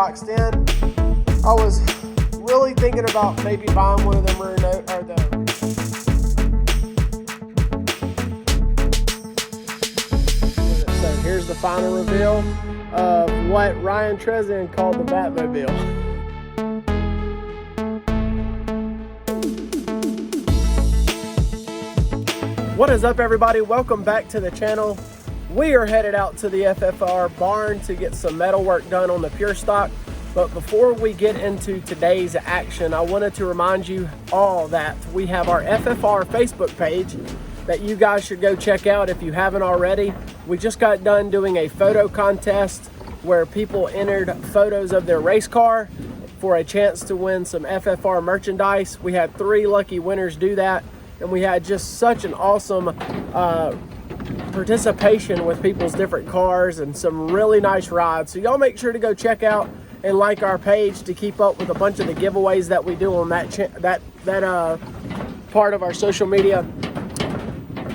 boxed in. I was really thinking about maybe buying one of them So here's the final reveal of what Ryan Trezin called the Batmobile. What is up, everybody? Welcome back to the channel. We are headed out to the FFR barn to get some metal work done on the pure stock. But before we get into today's action, I wanted to remind you all that we have our FFR Facebook page that you guys should go check out if you haven't already. We just got done doing a photo contest where people entered photos of their race car for a chance to win some FFR merchandise. We had 3 lucky winners do that, and we had just such an awesome participation with people's different cars and some really nice rides. So y'all make sure to go check out and like our page to keep up with a bunch of the giveaways that we do on that part of our social media.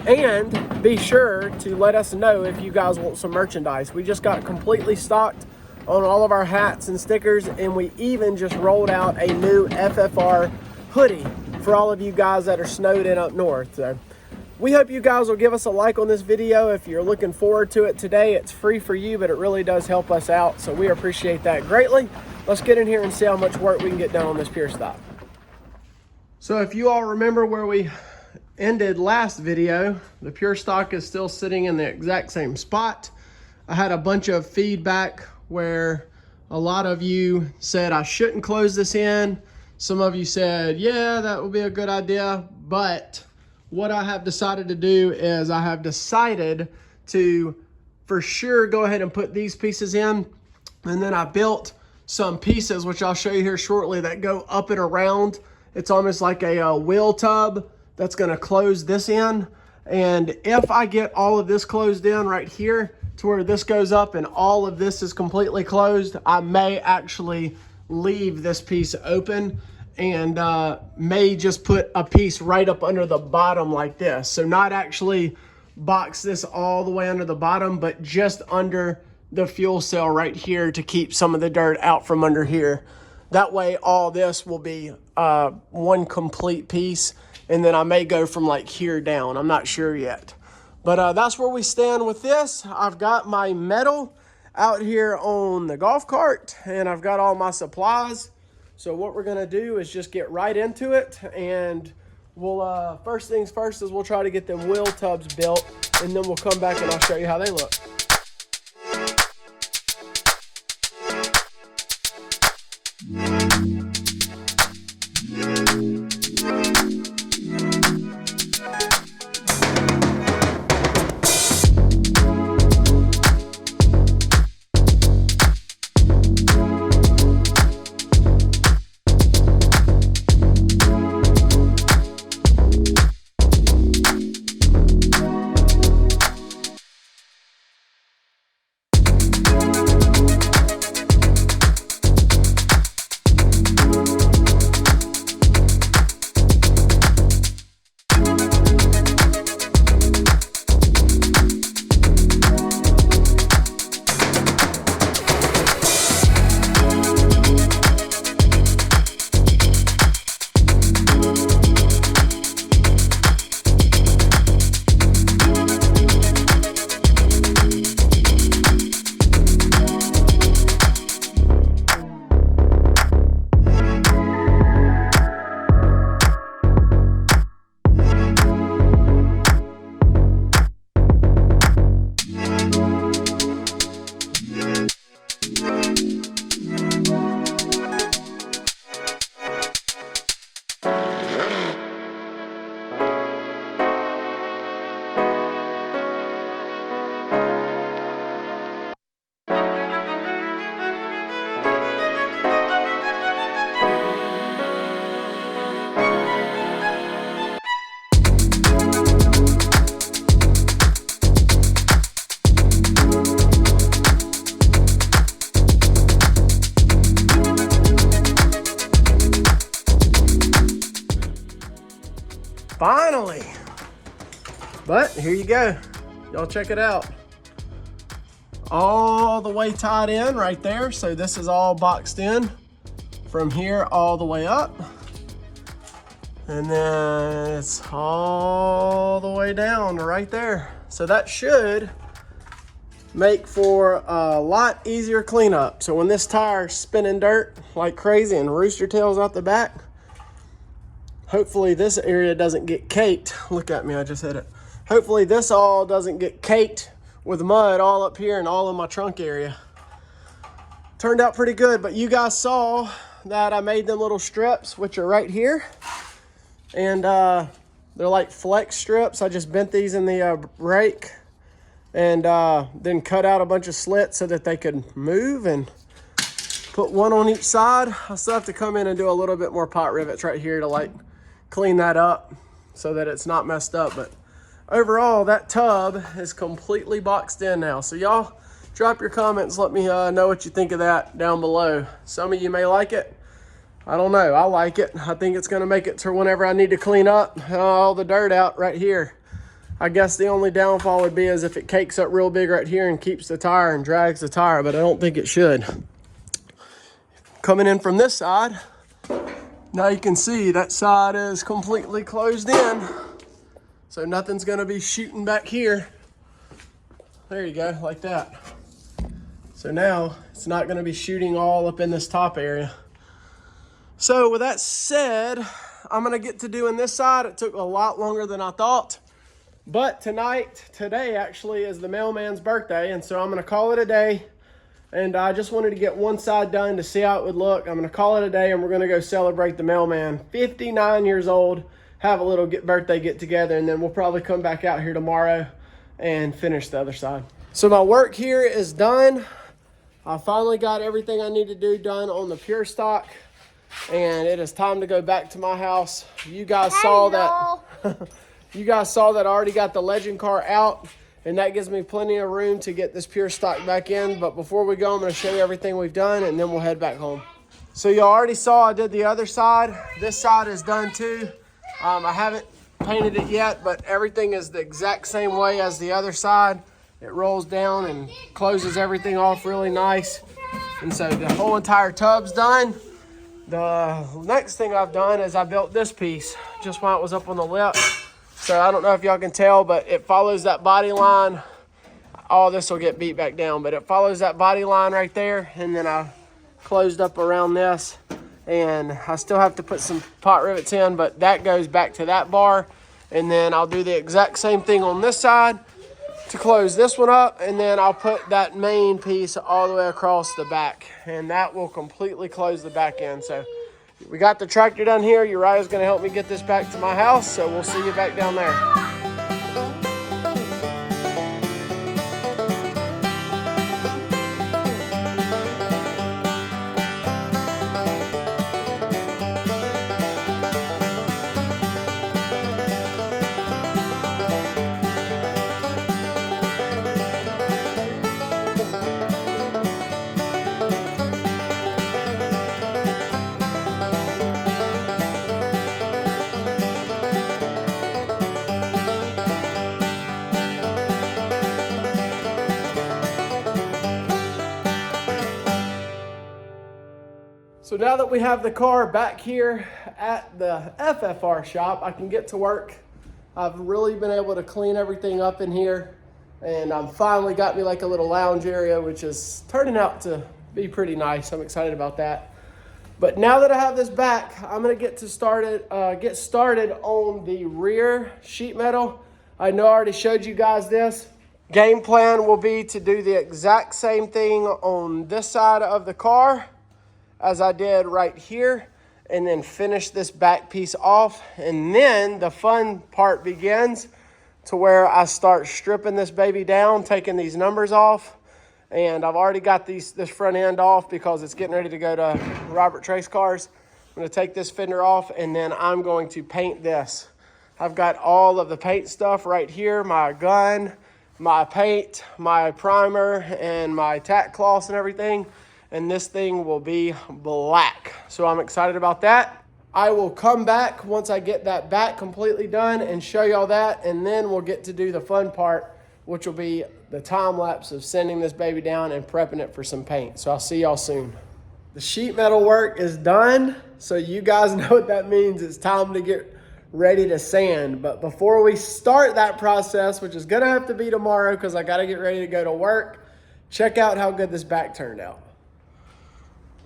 And be sure to let us know if you guys want some merchandise. We just got completely stocked on all of our hats and stickers, and we even just rolled out a new FFR hoodie for all of you guys that are snowed in up north. So we hope you guys will give us a like on this video. If you're looking forward to it today, it's free for you, but it really does help us out, so we appreciate that greatly. Let's get in here and see how much work we can get done on this pure stock. So if you all remember where we ended last video, the pure stock is still sitting in the exact same spot. I had a bunch of feedback where a lot of you said I shouldn't close this in. Some of you said, yeah, that would be a good idea. But what I have decided to do is I have decided to for sure go ahead and put these pieces in. And then I built some pieces, which I'll show you here shortly, that go up and around. It's almost like a wheel tub that's gonna close this in. And if I get all of this closed in right here to where this goes up and all of this is completely closed, I may actually leave this piece open and may just put a piece right up under the bottom like this. So not actually box this all the way under the bottom, but just under the fuel cell right here to keep some of the dirt out from under here. That way all this will be one complete piece, and then I may go from like here down. I'm not sure yet. But that's where we stand with this. I've got my metal out here on the golf cart, and I've got all my supplies. So what we're gonna do is just get right into it, and we'll first things first is we'll try to get them wheel tubs built, and then we'll come back and I'll show you how they look. Finally. But here you go. Y'all check it out. all the way tied in right there. So this is all boxed in from here all the way up. And then it's all the way down right there. So that should make for a lot easier cleanup. So when this tire's spinning dirt like crazy and rooster tails out the back, hopefully this area doesn't get caked. Look at me, I just hit it. Hopefully this all doesn't get caked with mud all up here and all in my trunk area. Turned out pretty good, but you guys saw that I made them little strips, which are right here. And they're like flex strips. I just bent these in the rake and then cut out a bunch of slits so that they could move, and put one on each side. I still have to come in and do a little bit more pot rivets right here to like clean that up so that it's not messed up. But overall, that tub is completely boxed in now. So y'all drop your comments. Let me know what you think of that down below. Some of you may like it. I don't know. I like it. I think it's going to make it to whenever I need to clean up all the dirt out right here. I guess the only downfall would be is if it cakes up real big right here and keeps the tire and drags the tire, but I don't think it should. Coming in from this side, now you can see that side is completely closed in. So nothing's going to be shooting back here. There you go, like that. So now it's not going to be shooting all up in this top area. So with that said, I'm going to get to doing this side. It took a lot longer than I thought. But today actually is the mailman's birthday, and so I'm going to call it a day. And I just wanted to get one side done to see how it would look. I'm going to call it a day, and we're going to go celebrate the mailman. 59 years old, have a little birthday get together, and then we'll probably come back out here tomorrow and finish the other side. So my work here is done. I finally got everything I need to do done on the pure stock, and it is time to go back to my house. You guys saw that. You guys saw that I already got the Legend car out, and that gives me plenty of room to get this pure stock back in. But before we go, I'm going to show you everything we've done, and then we'll head back home. So you already saw I did the other side. This side is done too. I haven't painted it yet, but everything is the exact same way as the other side. It rolls down and closes everything off really nice. And so the whole entire tub's done. The next thing I've done is I built this piece just while it was up on the lip. So I don't know if y'all can tell, but it follows that body line. All this will get beat back down, but it follows that body line right there. And then I closed up around this, and I still have to put some pot rivets in, but that goes back to that bar. And then I'll do the exact same thing on this side to close this one up, and then I'll put that main piece all the way across the back, and that will completely close the back end. So we got the tractor done here. Uriah's going to help me get this back to my house, so we'll see you back down there. So now that we have the car back here at the FFR shop, I can get to work. I've really been able to clean everything up in here, and I've finally got me like a little lounge area, which is turning out to be pretty nice. I'm excited about that. But now that I have this back, I'm gonna get started on the rear sheet metal. I know I already showed you guys this. Game plan will be to do the exact same thing on this side of the car as I did right here, and then finish this back piece off. And then the fun part begins to where I start stripping this baby down, taking these numbers off. And I've already got this front end off because it's getting ready to go to Robert Trace cars. I'm gonna take this fender off, and then I'm going to paint this. I've got all of the paint stuff right here, my gun, my paint, my primer, and my tack cloths and everything. And this thing will be black. So I'm excited about that. I will come back once I get that back completely done and show y'all that, and then we'll get to do the fun part, which will be the time lapse of sanding this baby down and prepping it for some paint. So I'll see y'all soon. The sheet metal work is done, so you guys know what that means. It's time to get ready to sand. But before we start that process, which is gonna have to be tomorrow because I gotta get ready to go to work, check out how good this back turned out.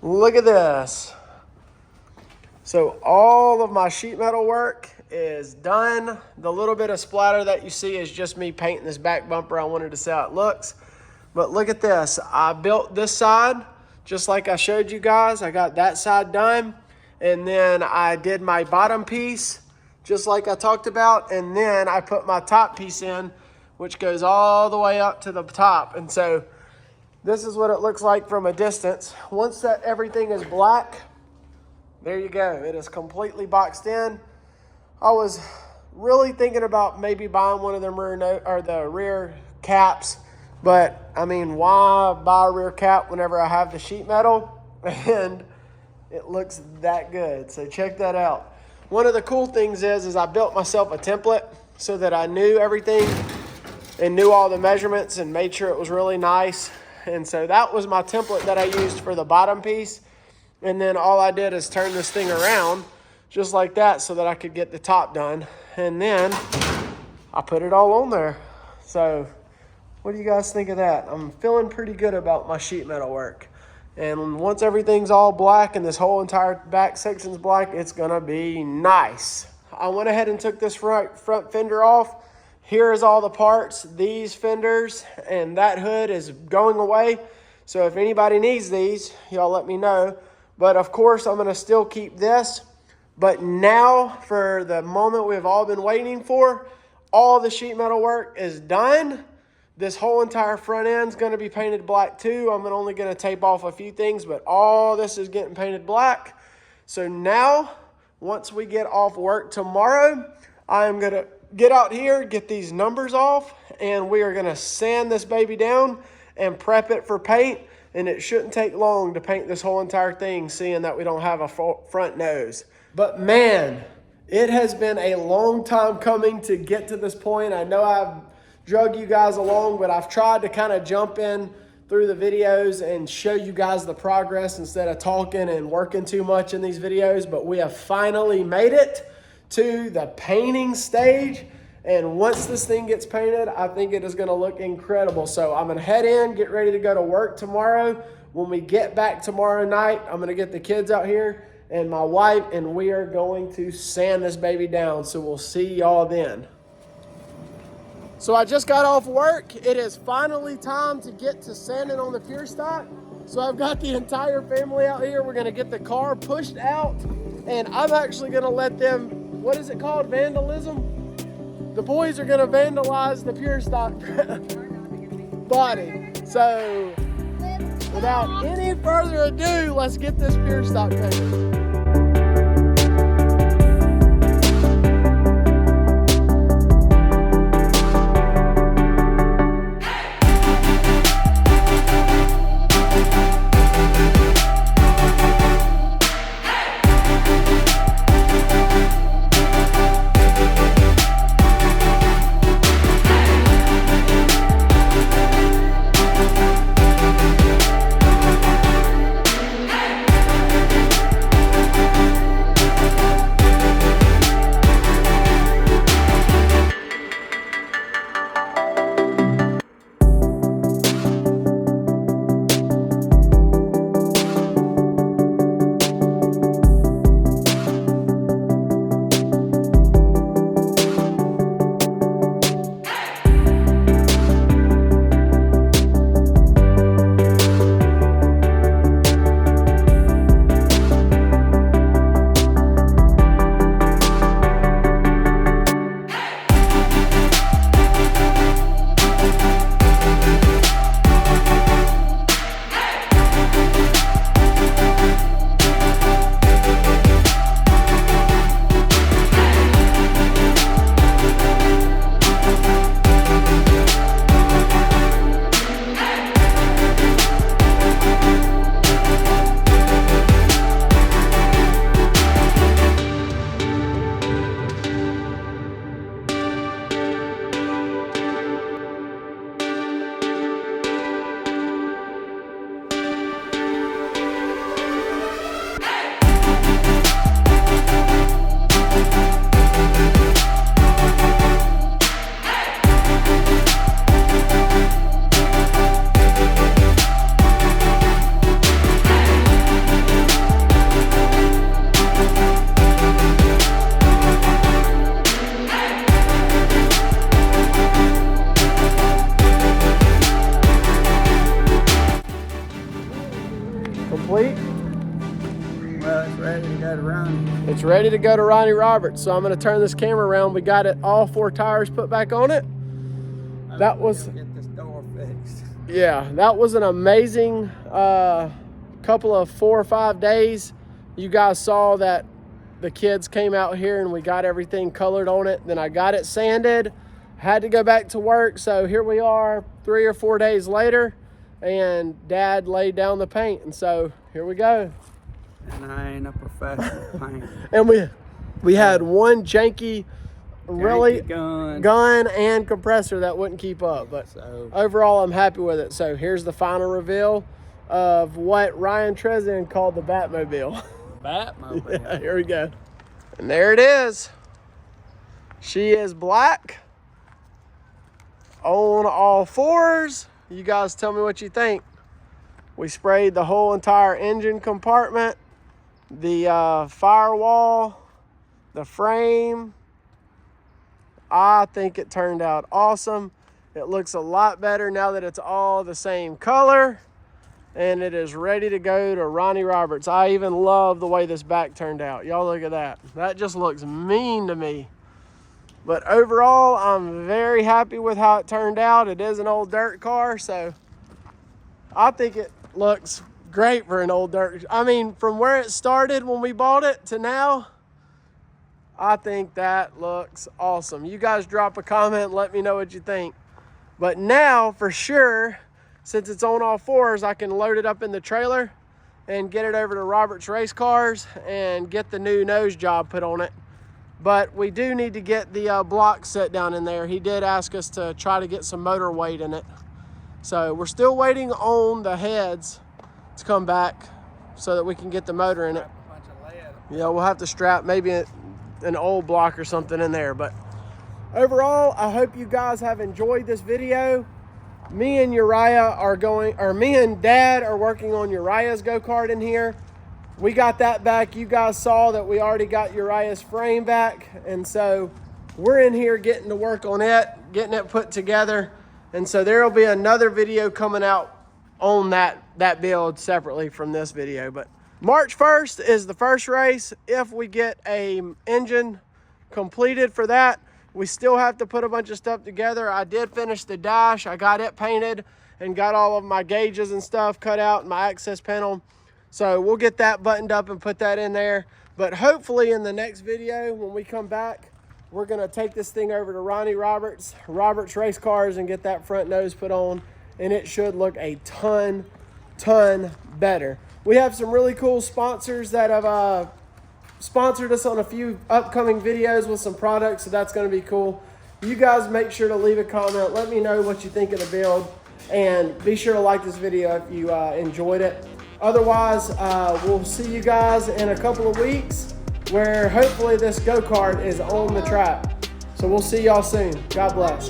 Look at this. So all of my sheet metal work is done. The little bit of splatter that you see is just me painting this back bumper. I wanted to see how it looks. But look at this. I built this side just like I showed you guys. I got that side done. And then I did my bottom piece just like I talked about. And then I put my top piece in, which goes all the way up to the top. And so this is what it looks like from a distance. Once that everything is black, there you go. It is completely boxed in. I was really thinking about maybe buying one of them rear caps, but I mean, why buy a rear cap whenever I have the sheet metal? And it looks that good. So check that out. One of the cool things is I built myself a template so that I knew everything and knew all the measurements and made sure it was really nice. And so that was my template that I used for the bottom piece. And then all I did is turn this thing around just like that so that I could get the top done. And then I put it all on there. So what do you guys think of that? I'm feeling pretty good about my sheet metal work. And once everything's all black and this whole entire back section's black, it's gonna be nice. I went ahead and took this front fender off. Here is all the parts, these fenders, and that hood is going away. So if anybody needs these, y'all let me know. But of course, I'm gonna still keep this. But now, for the moment we've all been waiting for, all the sheet metal work is done. This whole entire front end is gonna be painted black too. I'm only gonna tape off a few things, but all this is getting painted black. So now, once we get off work tomorrow, I'm gonna get out here, get these numbers off, and we are gonna sand this baby down and prep it for paint. And it shouldn't take long to paint this whole entire thing, seeing that we don't have a front nose. But man, it has been a long time coming to get to this point. I know I've drug you guys along, but I've tried to kind of jump in through the videos and show you guys the progress instead of talking and working too much in these videos. But we have finally made it to the painting stage. And once this thing gets painted, I think it is gonna look incredible. So I'm gonna head in, get ready to go to work tomorrow. When we get back tomorrow night, I'm gonna get the kids out here and my wife, and we are going to sand this baby down. So we'll see y'all then. So I just got off work. It is finally time to get to sanding on the pure stock. So I've got the entire family out here. We're gonna get the car pushed out, and I'm actually gonna let them, what is it called, vandalism? The boys are gonna vandalize the pure stock body. So without any further ado, let's get this pure stock painted. Ronnie. It's ready to go to Ronnie Roberts. So I'm going to turn this camera around. We got it, all 4 tires put back on it. That was, get this door fixed. yeah, that was an amazing couple of 4 or 5 days. You guys saw that the kids came out here and we got everything colored on it. Then I got it sanded, had to go back to work. So here we are 3 or 4 days later, and Dad laid down the paint. And so here we go. And I ain't a professional painter. And we had one janky really gun and compressor that wouldn't keep up, but so overall I'm happy with it. So here's the final reveal of what Ryan Trezin called the Batmobile. Batmobile. Yeah, here we go. And there it is. She is black on all 4s. You guys tell me what you think. We sprayed the whole entire engine compartment, the firewall, the frame. I think it turned out awesome. It looks a lot better now that it's all the same color, and it is ready to go to Ronnie Roberts. I even love the way this back turned out. Y'all look at that. That just looks mean to me. But overall, I'm very happy with how it turned out. It is an old dirt car, so I think it looks great for an old dirt. I mean, from where it started when we bought it to now, I think that looks awesome. You guys drop a comment and let me know what you think. But now, for sure, since it's on all 4s, I can load it up in the trailer and get it over to Roberts Race Cars and get the new nose job put on it. But we do need to get the block set down in there. He did ask us to try to get some motor weight in it. So we're still waiting on the heads to come back so that we can get the motor in it. Yeah, we'll have to strap maybe an old block or something in there. But overall, I hope you guys have enjoyed this video. Me and me and Dad are working on Uriah's go-kart in here. We got that back. You guys saw that we already got Uriah's frame back, and so we're in here getting to work on it, getting it put together. And so there will be another video coming out on that build separately from this video. But March 1st is the first race. If we get a engine completed for that, we still have to put a bunch of stuff together. I did finish the dash. I got it painted and got all of my gauges and stuff cut out in my access panel. So we'll get that buttoned up and put that in there. But hopefully in the next video, when we come back, we're gonna take this thing over to Ronnie Roberts Race Cars, and get that front nose put on, and it should look a ton better. We have some really cool sponsors that have sponsored us on a few upcoming videos with some products, so that's gonna be cool. You guys make sure to leave a comment. Let me know what you think of the build, and be sure to like this video if you enjoyed it. Otherwise, we'll see you guys in a couple of weeks, where hopefully this go-kart is on the track. So we'll see y'all soon. God bless.